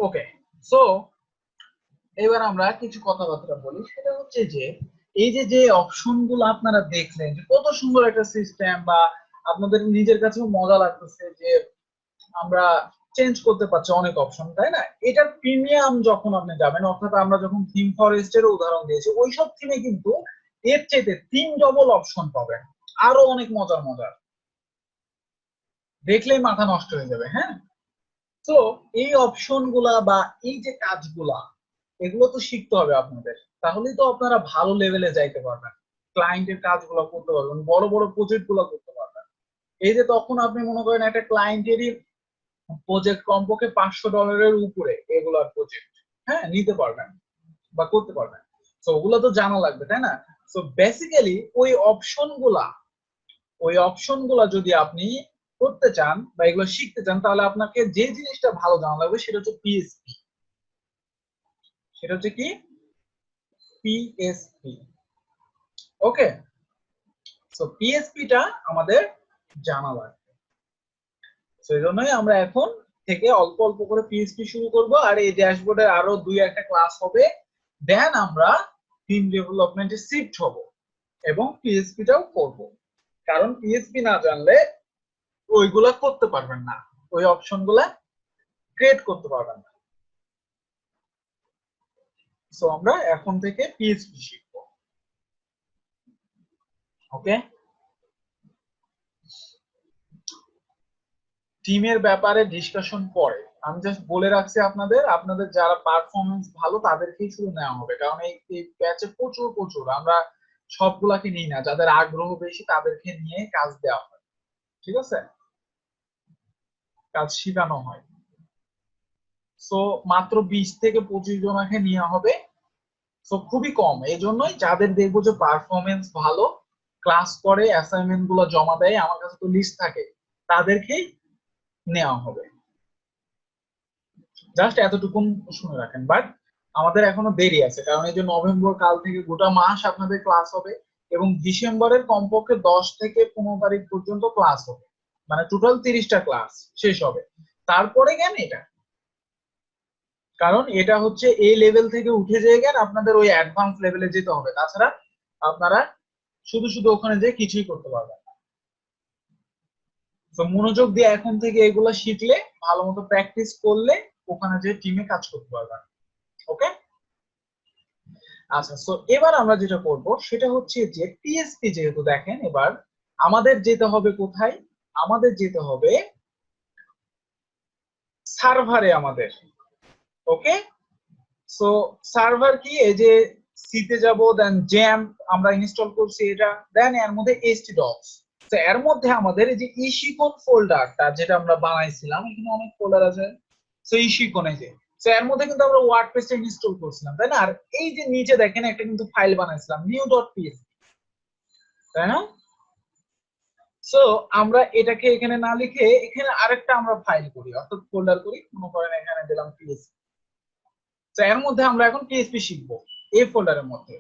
ওকে, so এবার আমরা কিছু কথাবার্তা বলি। সেটা হচ্ছে যে এই যে যে অপশন গুলো আপনারা দেখলেন যে কত সুন্দর একটা সিস্টেম, বা আপনাদের নিজের কাছেও মজা লাগতেছে যে আমরা চেঞ্জ করতে পারছি অনেক অপশন, তাই না? এটার প্রিমিয়াম যখন আপনি যাবেন, অর্থাৎ আমরা যখন থিম ফরেস্টের উদাহরণ দিয়েছি, ওইসব থিমে কিন্তু এর চাইতে 3 ডবল অপশন পাবেন, আরো অনেক মজার মজার, দেখলেই মাথা নষ্ট হয়ে যাবে। হ্যাঁ, তো এই অপশন গুলা বা এই যে কাজগুলা, এগুলো তো শিখতে হবে আপনাদের, তাহলেই তো আপনারা ভালো লেভেলে যাইতে পারবেন, ক্লায়েন্টের কাজগুলো করতে পারবেন, বড় বড় প্রজেক্ট গুলো করতে পারবেন। এই যে তখন আপনি মনে করেন একটা ক্লায়েন্টেরই প্রজেক্ট কমপক্ষে $500 উপরে, এগুলার প্রজেক্ট, হ্যাঁ, নিতে পারবেন বা করতে পারবেন। তো ওগুলো তো জানা লাগবে, তাই না? তো বেসিক্যালি ওই অপশন গুলা যদি আপনি করতে চান বা এগুলো শিখতে চান, তাহলে আপনাকে যে জিনিসটা ভালো জানা লাগবে সেটা হচ্ছে পিএসপি। সেটা হচ্ছে কি? পিএসপি। ওকে, সো পিএসপিটা আমাদের জানা লাগবে। সেই জন্যই আমরা এখন থেকে অল্প অল্প করে পিএসপি শুরু করব, আর এই ড্যাশবোর্ডের আরো 2-1টা ক্লাস হবে, দেন আমরা টিম ডেভেলপমেন্টে শিফট হব এবং পিএসপিটাও করব। কারণ পিএসপি না জানলে ওইগুলা করতে পারবেন না, ওই অপশনগুলা ক্রিয়েট করতে পারবেন না। সো আমরা এখন থেকে পিএইচপি শিখবো। ওকে, টিমের ব্যাপারে ডিসকাশন পরে, আমি জাস্ট বলে রাখছি আপনাদের, আপনাদের যারা পারফরমেন্স ভালো তাদেরকেই শুরু নেওয়া হবে, কারণ এই ব্যাচে প্রচুর প্রচুর আমরা সবগুলাকে নিই না, যাদের আগ্রহ বেশি তাদেরকে নিয়ে কাজ দেওয়া হয়। ঠিক আছে, কাজ শেখানো হয়। সো মাত্র 20 থেকে 25 জনকে নেওয়া হবে। সো খুবই কম, এই জন্যই যাদের দেখবো যে পারফরমেন্স ভালো, ক্লাস করে, অ্যাসাইনমেন্ট গুলো জমা দেয়, আমার কাছে তো লিস্ট থাকে, তাদেরকেই নেওয়া হবে। জাস্ট এতটুকুন শুনে রাখেন। বাট আমাদের এখনো দেরি আছে, কারণ এই যে নভেম্বর কাল থেকে গোটা মাস আপনাদের ক্লাস হবে, এবং ডিসেম্বরের কমপক্ষে 10 থেকে 15 তারিখ পর্যন্ত ক্লাস হবে, মানে টোটাল 30টা ক্লাস শেষ হবে। তারপরে কেন এটা, কারণ এটা হচ্ছে এই লেভেল থেকে উঠে যেয়ে গেন আপনাদের ওই অ্যাডভান্স লেভেলে যেতে হবে, তাছাড়া আপনারা শুধু শুধু ওখানে যে কিছুই করতে পারবেন না। তো মনোযোগ দিয়ে এখন থেকে এগুলা শিখলে, ভালো মতো প্র্যাকটিস করলে ওখানে যে টিমে কাজ করতে পারবেন। ওকে, আচ্ছা, সো এবার আমরা যেটা করব সেটা হচ্ছে যে পিএসপি যেহেতু দেখেন, এবার আমাদের যেতে হবে কোথায়? আমাদের যেতে হবে সার্ভারে আমাদের। ওকে, সো সার্ভার কি? এই যে সিতে যাব, দেন জ্যাম আমরা ইনস্টল করছি এটা, দেন এর মধ্যে htdocs। তো এর মধ্যে আমাদের এই যে ইশিকন ফোল্ডারটা যেটা আমরা বানাইছিলাম, এখানে অনেক ফোল্ডার আছে, সো ইশিকন, এই যে, তো এর মধ্যে কিন্তু আমরা ওয়ার্ডপ্রেসটা ইনস্টল করছিলাম, তাই না? আর এই যে নিচে দেখেন একটা কিন্তু ফাইল বানাইছিলাম new.php, তাই না? সো আমরা এটাকে এখানে না লিখে এখানে আরেকটা আমরা ফাইল করি, অর্থাৎ ফোল্ডার করি, মনে করেন এখানে দিলাম পিএসপি। তো এর মধ্যে আমরা এখন পিএসপি শিখবো এই ফোল্ডারের মধ্যে।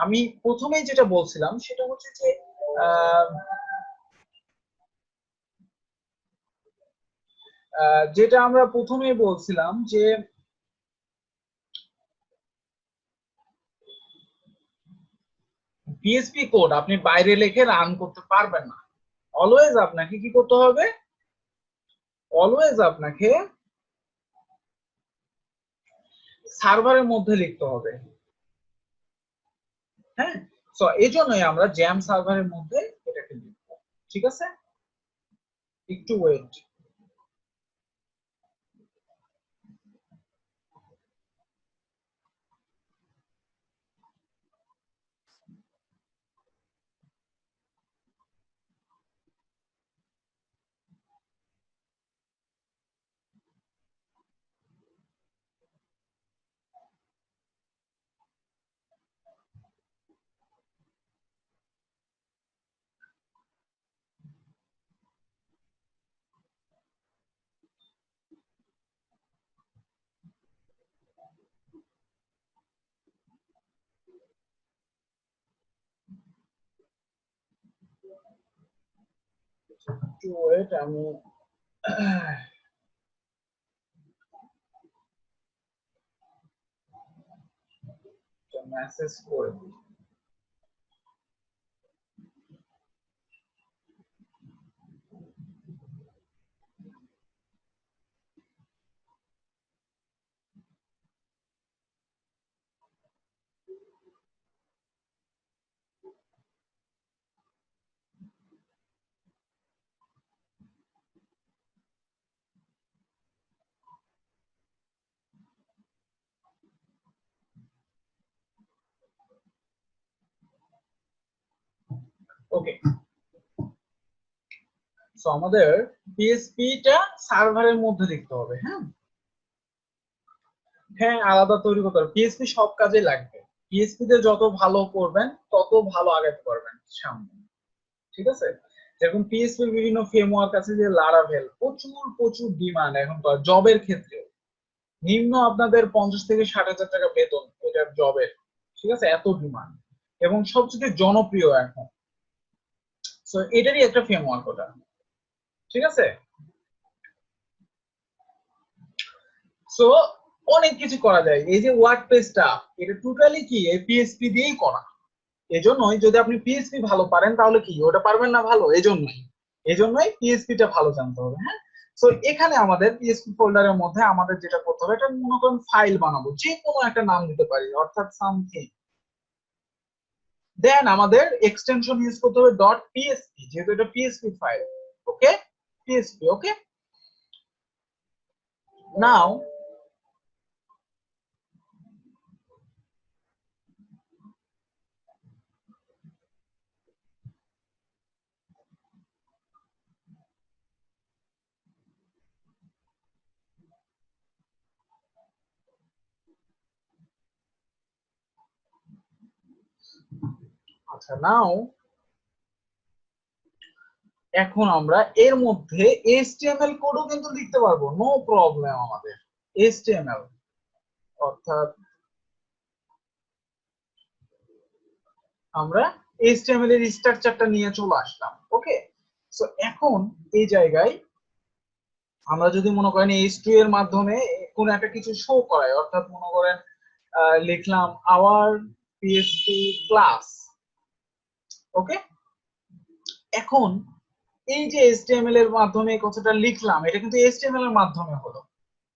আমি প্রথমেই যেটা বলছিলাম সেটা হচ্ছে যে যেটা আমরা প্রথমেই বলছিলাম যে পিএসপি কোড আপনি বাইরে লিখে রান করতে পারবেন না। অলওয়েজ আপনাকে কি করতে হবে? অলওয়েজ আপনাকে সার্ভারের মধ্যে লিখতে হবে। হ্যাঁ, তো এই জন্যই আমরা জ্যাম সার্ভারের মধ্যে এটাকে লিখবো। ঠিক আছে, একটু ওয়েট। একটু ওয়েট, আমি মেসেজ করে দিই। ওকে, সো আমাদের পিএসপিটা সার্ভারের মধ্যে লিখতে হবে। হ্যাঁ হ্যাঁ, আলাদা তৈরি করতে হবে। পিএসপি সব কাজে লাগবে। পিএসপি তে যত ভালো করবেন তত ভালো আগাতে পারবেন সামনে। ঠিক আছে, যেরকম পিএসপি বিভিন্ন ফ্রেমওয়ার্ক আছে, যে লারাভেল, প্রচুর প্রচুর ডিমান্ড এখন জবের ক্ষেত্রে। নিম্ন আপনাদের 50 থেকে 60 হাজার টাকা বেতন এটার জবের। ঠিক আছে, এত ডিমান্ড এবং সবচেয়ে জনপ্রিয় এখন। সো এটারই একটা ফ্রেমওয়ার্ক ওটা। ঠিক আছে, সো অনেক কিছু করা যায়। এই যে ওয়ার্ডপ্রেসটা, এটা টোটালি কি এই পিএসপি দিয়েই করা। এজন্যই যদি আপনি পিএসপি ভালো পারেন তাহলে কি ওটা পারবেন না ভালো? এজন্যই পিএসপিটা ভালো জানতে হবে। হ্যাঁ, সো এখানে আমাদের পিএসপি ফোল্ডারের মধ্যে আমাদের যেটা করতে হবে, এটা মনে করেন ফাইল বানাবো, যে কোনো একটা নাম দিতে পারি, অর্থাৎ সামথিং। দেন আমাদের এক্সটেনশন ইউজ করতে হবে ডট পিএসপি, যেহেতু এটা পিএসপি ফাইল। ওকে, পিএসপি। ওকে, নাও আচ্ছা, নাও এখন আমরা এর মধ্যে এইচটিএমএল কোডও কিন্তু লিখতে পারবো, নো প্রবলেম আমাদের। এইচটিএমএল অর্থাৎ আমরা এইচটিএমএল এর স্ট্রাকচারটা নিয়ে চলে আসলাম। ওকে, সো এখন এই জায়গায় আমরা যদি মনে করেন এইচ2 এর মাধ্যমে কোন একটা কিছু শো করায়, অর্থাৎ মনে করেন লিখলাম আওয়ার পিএসপি ক্লাস। ওকে, এখন এই যে এইচটিএমএল এর মাধ্যমে কথাটা লিখলাম, এটা কিন্তু এইচটিএমএল এর মাধ্যমে হলো।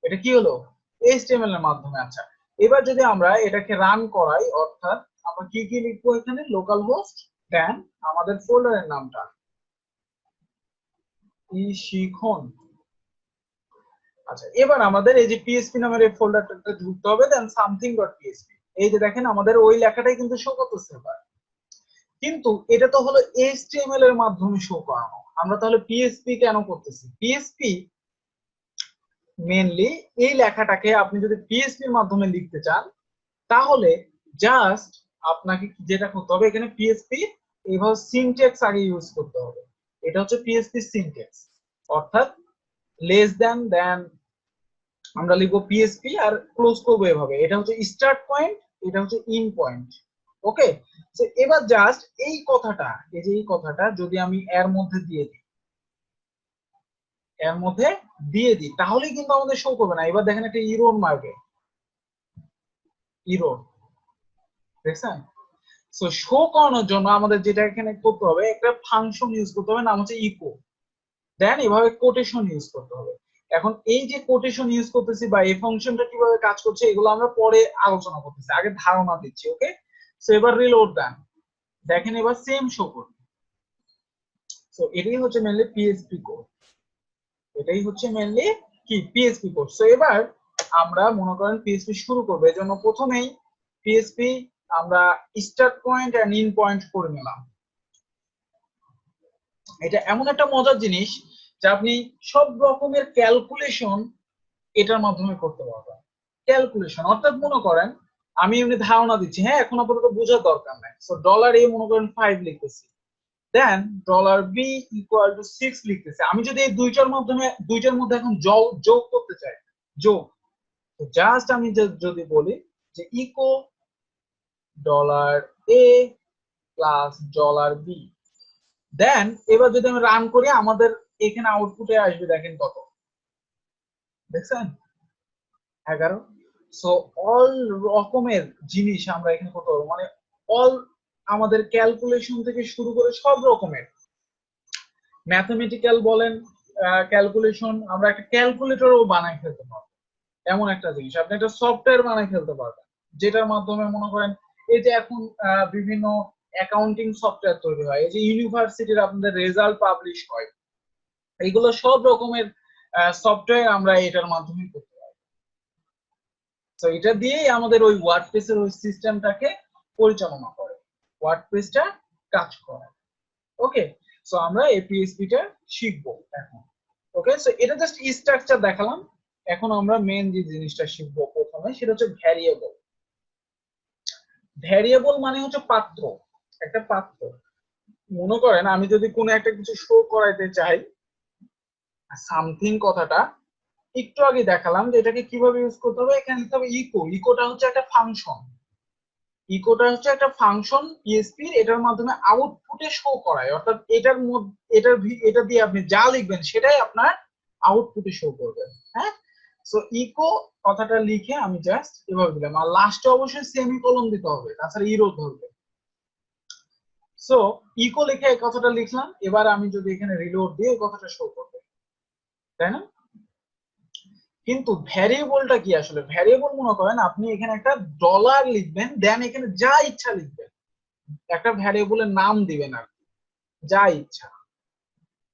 এটা কি হলো? এইচটিএমএল এর মাধ্যমে। আচ্ছা, এবার যদি আমরা এটাকে রান করাই, অর্থাৎ আমরা কি কি লিখবো এখানে, লোকাল হোস্ট, দেন আমাদের ফোল্ডারের নামটা শিখন। আচ্ছা, এবার আমাদের এই যে পিএসপি নামের এই ফোল্ডারটাতে ঢুকতে হবে, দেন সামথিং ডট পিএসপি। এই যে দেখেন আমাদের ওই লেখাটাই কিন্তু শো করতেছে এবার। কিন্তু এটা তো হলো এইচটিএমএল এর মাধ্যমে শো করানো, আমরা তাহলে পিএসপি কেন করতেছি? পিএসপি মেনলি এই লেখাটাকে আপনি যদি পিএসপির মাধ্যমে লিখতে চান, তাহলে জাস্ট আপনাকে যেটা করতে হবে, এখানে পিএসপি এইভাবে সিনট্যাক্স আগে ইউজ করতে হবে। এটা হচ্ছে পিএসপি সিনট্যাক্স, অর্থাৎ লেস দেন দেন আমরা লিখবো পিএসপি আর ক্লোজ করবো এভাবে। এটা হচ্ছে স্টার্ট পয়েন্ট, এটা হচ্ছে ইন পয়েন্ট। ওকে, তো এবার জাস্ট এই কথাটা, এই যে এই কথাটা যদি আমি এর মধ্যে দিয়ে দিই, এর মধ্যে দিয়ে দিই, তাহলেই কিন্তু আমাদের শো করবে না। এবার দেখেন একটা ইরোর মারবে, ইরোর, দেখছেন? সো শো করানোর জন্য আমাদের যেটা এখানে করতে হবে, একটা ফাংশন ইউজ করতে হবে, নাম হচ্ছে ইকো। দেন এভাবে কোটেশন ইউজ করতে হবে। এখন এই যে কোটেশন ইউজ করতেছি বা এই ফাংশনটা কিভাবে কাজ করছে, এগুলো আমরা পরে আলোচনা করতেছি, আগে ধারণা দিচ্ছি। ওকে, সো এবার রিলোড দেন, দেখেন এবার সেম শো করবে। সো এটাই হচ্ছে মেনলি পিএইচপি কোড, এটাই হচ্ছে মেনলি কি পিএইচপি কোড। সো এবার আমরা মনে করেন পিএইচপি শুরু করবো, এর জন্য প্রথমেই পিএইচপি আমরা start point end in point করে নিলাম। এটা এমন একটা মজার জিনিস যে আপনি সব রকমের ক্যালকুলেশন এটার মাধ্যমে করতে পারবেন। ক্যালকুলেশন অর্থাৎ মনে করেন আমি এমনি ধারণা দিচ্ছি, হ্যাঁ এখন আপাতত বোঝার দরকার নাই। সো ডলার এ মনে করেন 5 লিখতেছি, দেন ডলার বি ইকুয়াল টু 6 লিখতেছি। আমি যদি এই দুইটার মধ্যে এখন যোগ করতে চাই, যোগ, জাস্ট আমি যদি বলি যে ইকো ডলার এ প্লাস ডলার বি, দেন এবার যদি আমি রান করি, আমাদের এখানে আউটপুটে আসবে, দেখেন কত, দেখছেন? 11। সো অল রকমের জিনিস আমরা এখানে করতে পারবো, মানে অল আমাদের ক্যালকুলেশন থেকে শুরু করে সব রকমের ম্যাথমেটিক্যাল বলেন, ক্যালকুলেশন, আমরা একটা ক্যালকুলেটরও বানাই ফেলতে পারবো। এমন একটা জিনিস আপনি একটা সফটওয়্যার বানাই ফেলতে পারবেন, যেটার মাধ্যমে মনে করেন এই যে এখন বিভিন্ন অ্যাকাউন্টিং সফটওয়্যার তৈরি হয়, এই যে ইউনিভার্সিটির আপনাদের রেজাল্ট পাবলিশ হয়, এইগুলো সব রকমের সফটওয়্যার আমরা এটার মাধ্যমে করতে পারি। তো এটা দিয়েই আমাদের ওই ওয়ার্ডপ্রেসের ওই সিস্টেমটাকে পরিচালনা করে, ওয়ার্ডপ্রেসটা কাজ করে। ওকে, সো আমরা এই পিএইচপিটা শিখবো এখন। ওকে, সো এটা জাস্ট স্ট্রাকচার দেখালাম। এখন আমরা মেন যে জিনিসটা শিখবো প্রথমে সেটা হচ্ছে ভ্যারিয়েবল। ভ্যারিয়েবল মানে হচ্ছে পাত্র, একটা পাত্র। মনে করেন আমি যদি কোনো একটা কিছু শো করাইতে চাই, সামথিং কথাটা একটু আগে দেখালাম যে এটাকে কিভাবে ইউজ করতে হবে। এখানে লিখতে হবে ইকো। ইকোটা হচ্ছে একটা ফাংশন, ইকোটা হচ্ছে একটা ফাংশন পিএসপি, এটার মাধ্যমে আউটপুটে শো করায়, অর্থাৎ এটার মধ্যে এটা দিয়ে আপনি যা লিখবেন সেটাই আপনার আউটপুটে শো করবে। হ্যাঁ, সো ইকো কথাটা লিখে আমি জাস্ট এভাবে দিলাম, আর লাস্টে অবশ্যই সেমিকোলন দিতে হবে, তাছাড়া ইরো ধরবে। সো ইকো লিখে এই কথাটা লিখলাম, এবার আমি যদি এখানে রিলোড দিয়ে এই কথাটা শো করবে, তাই না? কিন্তু ভ্যারিয়েবলটা কি আসলে? ভ্যারিয়েবল মনে করেন আপনি এখানে একটা ডলার লিখবেন, দেন এখানে যা ইচ্ছা লিখবেন, একটা ভ্যারিয়েবলের নাম দিবেন আর যা ইচ্ছা,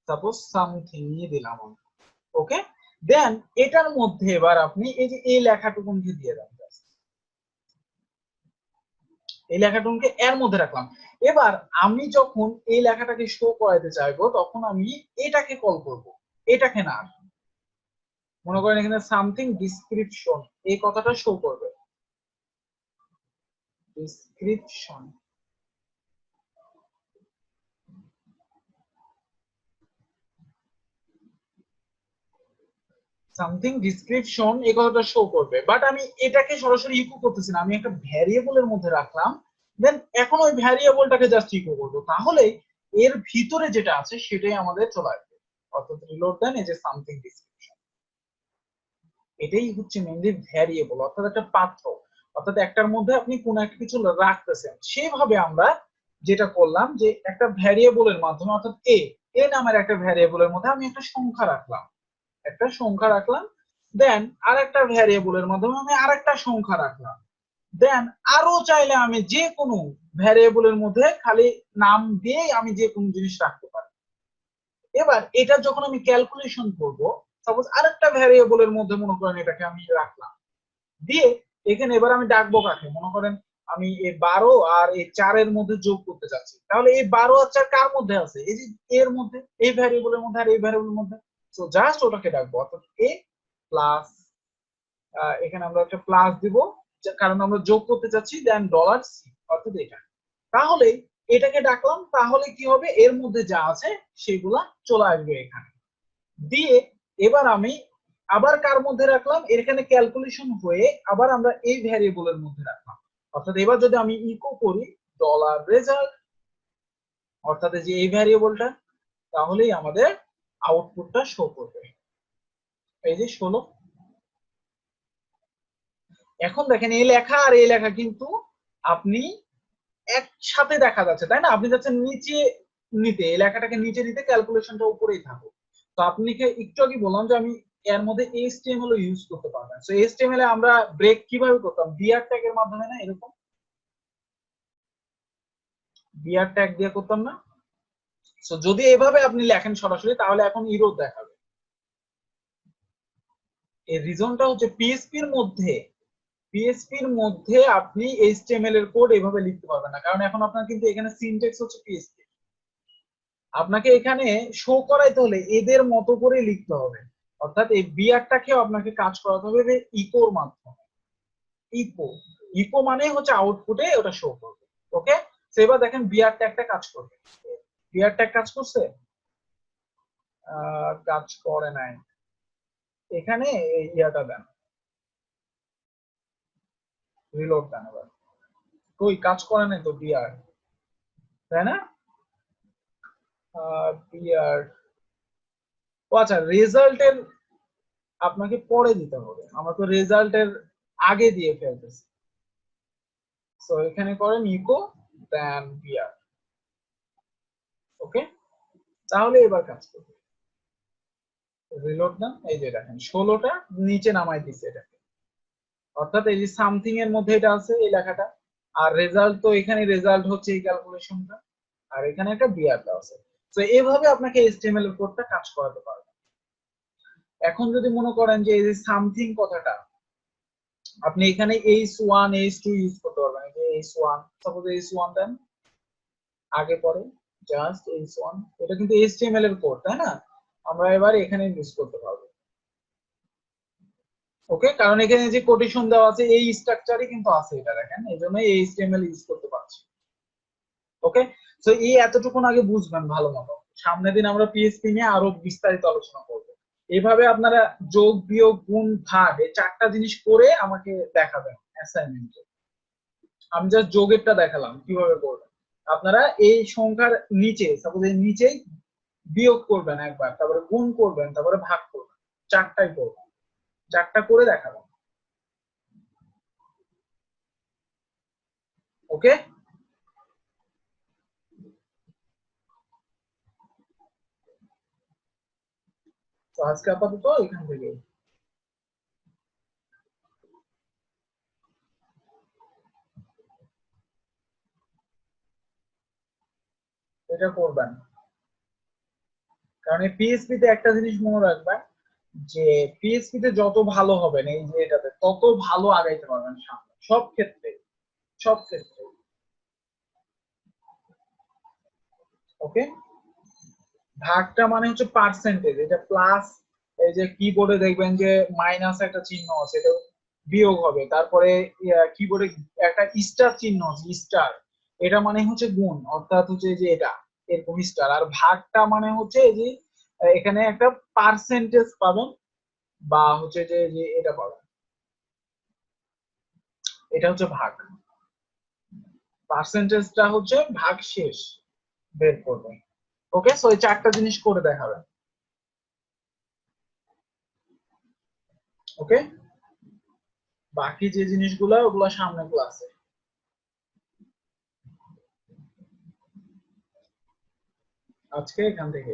সাপোজ সামথিং নিয়ে দিলাম। ওকে, দেন এটার মধ্যে এবার আপনি এই যে এই লেখাটুকুনকে দিয়ে দেন, এই লেখাটুকুনকে এর মধ্যে রাখলাম। এবার আমি যখন এই লেখাটাকে শো করাতে চাইবো তখন আমি এটাকে কল করব, এটাকে না। মনে করেন এখানে সামথিং ডিসক্রিপশন, এই কথাটা শো করবে, ডিসক্রিপশন। সামথিং ডিসক্রিপশন এই কথাটা শো করবে, বাট আমি এটাকে সরাসরি ইকো করতেছি না, আমি একটা ভ্যারিয়েবলের মধ্যে রাখলাম। দেন এখন ওই ভ্যারিয়েবলটাকে জাস্ট ইকো করবো, তাহলে এর ভিতরে যেটা আছে সেটাই আমাদের চলে আসবে। অর্থাৎ রিলোড দেন এই যে সামথিং ডিসক্রিপশন, এটাই হচ্ছে মেনলি ভ্যারিয়েবল, অর্থাৎ একটা পাত্র। অর্থাৎ একটার মধ্যে আপনি কোন একটা কিছু রাখতেছেন, সেভাবে আমরা যেটা করলাম যে একটা ভ্যারিয়েবলের মাধ্যমে, অর্থাৎ এ এ নামের একটা ভ্যারিয়েবলের মধ্যে আমি একটা সংখ্যা রাখলাম, একটা সংখ্যা রাখলাম। দেন আরেকটা ভ্যারিয়েবলের মাধ্যমে আমি আরেকটা সংখ্যা রাখলাম। দেন আরো চাইলে আমি যে কোনো ভ্যারিয়েবলের মধ্যে খালি নাম দিয়ে আমি যে কোনো জিনিস রাখতে পারি। এবার এটা যখন আমি ক্যালকুলেশন করব, সাপোজ আরেকটা ভ্যারিয়েবলের মধ্যে মনে করেন এটাকে আমি রাখলাম, দিয়ে এখানে এবার আমি ডাকবো কাকে? মনে করেন আমি এই 12 আর এই 4 এর মধ্যে যোগ করতে চাচ্ছি, তাহলে এই 12 আর 4 কার মধ্যে আছে? এই যে এর মধ্যে, এই ভ্যারিয়েবলের মধ্যে আর এই ভ্যারিয়েবলের মধ্যে। সো জাস্ট ওটাকে ডাকবো, অর্থাৎ এ প্লাস, এখানে আমরা একটা প্লাস দিব কারণ আমরা যোগ করতে চাচ্ছি, দেন ডলার সি, অর্থাৎ এটা। তাহলে এটাকে ডাকলাম, তাহলে কি হবে? এর মধ্যে যা আছে সেগুলা চলে আসবে এখানে দিয়ে। এবার আমি আবার কার মধ্যে রাখলাম? এখানে ক্যালকুলেশন হয়ে আবার আমরা এই ভ্যারিয়েবলের মধ্যে রাখলাম। অর্থাৎ এবার যদি আমি ইকো করি ডলার রেজাল্ট, অর্থাৎ যে এই ভ্যারিয়েবলটা, তাহলেই আমাদের আউটপুটটা শো করবে। এই যে 16। এখন দেখেন এই লেখা আর এই লেখা কিন্তু আপনি একসাথে দেখা যাচ্ছে, তাই না? আপনি যাচ্ছেন নিচে নিতে, এই লেখাটাকে নিচে নিতে, ক্যালকুলেশনটা উপরেই থাকুক। তো আপনি একটু আগে বললাম যে আমি এর মধ্যে এইচটিএমএল ইউজ করতে পারবেন। সো এইচটিএমএল এ আমরা ব্রেক কিভাবে করতাম? বিআর ট্যাগ এর মাধ্যমে, না এরকম বিআর ট্যাগ দিয়ে করতাম না? সো যদি এভাবে আপনি লেখেন সরাসরি তাহলে এখন ইরর দেখাবে। এই রিজনটা হচ্ছে পিএসপির মধ্যে আপনি এইচটিএমএল এর কোড এভাবে লিখতে পারবেন না, কারণ এখন আপনার কিন্তু এখানে সিনট্যাক্স হচ্ছে পিএসপি। আপনাকে এখানে শো করাইতে হলে এদের মতো করে লিখতে হবে, অর্থাৎ এই বিআরটাকেও আপনাকে কাজ করাতে হবে ইকোর মাধ্যমে। ইকো, ইকো মানে হচ্ছে আউটপুটে ওটা শো করবে। ওকে, সেবার দেখেন বিআর ট্যাগটা কাজ করবে। বিআর ট্যাগ কাজ করছে? কাজ করে নাই। এখানে এই ইয়াটা দেন, রিলোড দেন। এবার কই কাজ করে নাই তো বিআর, তাই না? বিআর, ও আচ্ছা, রেজাল্টের আপনাকে পরে দিতে হবে, আমরা তো রেজাল্টের আগে দিয়ে ফেলতেছি। সো এখানে করেন ইকো দেন বিআর। ওকে, তাহলে এবার কাজ করবে। রিলোড দেন, এই যে দেখেন 16টা নিচে নামাই দিছে এটাকে, অর্থাৎ এই যে সামথিং এর মধ্যে এটা আছে এই লেখাটা, আর রেজাল্ট তো এখানে রেজাল্ট হচ্ছে এই ক্যালকুলেশনটা, আর এখানে একটা বিআর দেওয়া আছে। তো এইভাবে আপনাকে এইচটিএমএল এর কোডটা কাজ করাতে পারবে। এখন যদি মনে করেন যে এই যে সামথিং কথাটা আপনি এখানে h1 h2 ইউজ করতে পারবেন, এই যে h1 সাপোজ h1 দেন আগে পরে জাস্ট h1, এটা কিন্তু এইচটিএমএল এর কোড তাই না, আমরা এবার এখানে ইউজ করতে পারবো। ওকে, কারণ এখানে যে কোটেশন দেওয়া আছে এই স্ট্রাকচারই কিন্তু আছে, এটা দেখেন এই জন্য এইচটিএমএল ইউজ করতে পারছি। ওকে, সো এই এতটুকুন আগে বুঝবেন ভালো মতো, সামনের দিন আমরা পিএইচপি নিয়ে আরো বিস্তারিত আলোচনা করব। এইভাবে আপনারা যোগ বিয়োগ গুণ ভাগ এই 4টা জিনিস করে আমাকে দেখাবেন অ্যাসাইনমেন্টে। আমি জাস্ট যোগেরটা দেখালাম কিভাবে করবেন। আপনারা এই সংখ্যার নিচে সাপোজ এই নিচেই বিয়োগ করবেন একবার, তারপরে গুণ করবেন, তারপরে ভাগ করবেন, 4টাই করবেন, 4টা করে দেখাবেন। ওকে, তো আজকে আপাতত এখান থেকে এটা করবেন। কারণ এই পিএইচপি তে একটা জিনিস মনে রাখবেন যে পিএইচপি তে যত ভালো হবেন এই যে এটাতে তত ভালো আগাইতে পারবেন সামনে সব ক্ষেত্রে, সব ক্ষেত্রে। ওকে, ভাগটা মানে হচ্ছে পার্সেন্টেজ, এটা প্লাস, এই যে কিবোর্ডে দেখবেন যে মাইনাস একটা চিহ্ন আছে এটা বিয়োগ হবে, তারপরে কিবোর্ডে একটা স্টার চিহ্ন আছে স্টার, এটা মানে হচ্ছে গুণ, অর্থাৎ হচ্ছে যে এটা এরকম স্টার। আর ভাগটা মানে হচ্ছে এই যে এখানে একটা পার্সেন্টেজ পাবেন বা হচ্ছে যে যে এটা পাবেন, এটা হচ্ছে ভাগ। পার্সেন্টেজটা হচ্ছে ভাগ শেষ বের করবে। ওকে, সো এই 4টা জিনিস করে দেখাবেন। ওকে, বাকি যে জিনিসগুলো ওগুলো সামনে ক্লাসে। আজকে এখান থেকে